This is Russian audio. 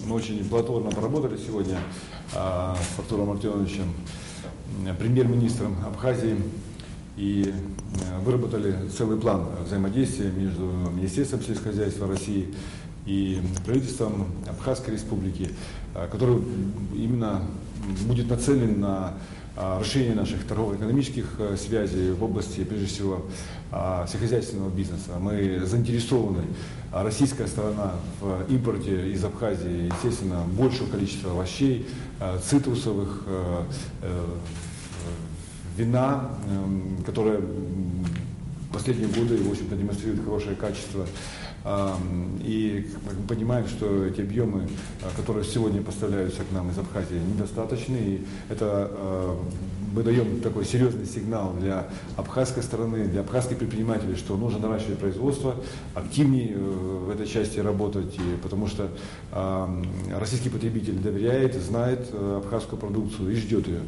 Мы очень плодотворно поработали сегодня с Артуром Артемовичем, премьер-министром Абхазии, и выработали целый план взаимодействия между Министерством сельского хозяйства России и правительством Абхазской республики, который именно будет нацелен на расширение наших торгово-экономических связей в области, прежде всего, сельскохозяйственного бизнеса. Мы заинтересованы, российская сторона, в импорте из Абхазии, естественно, большего количества овощей, цитрусовых, вина, которое в последние годы, в общем-то, демонстрирует хорошее качество. И мы понимаем, что эти объемы, которые сегодня поставляются к нам из Абхазии, недостаточны. И это мы даем такой серьезный сигнал для абхазской стороны, для абхазских предпринимателей, что нужно наращивать производство, активнее в этой части работать, потому что российский потребитель доверяет, знает абхазскую продукцию и ждет ее.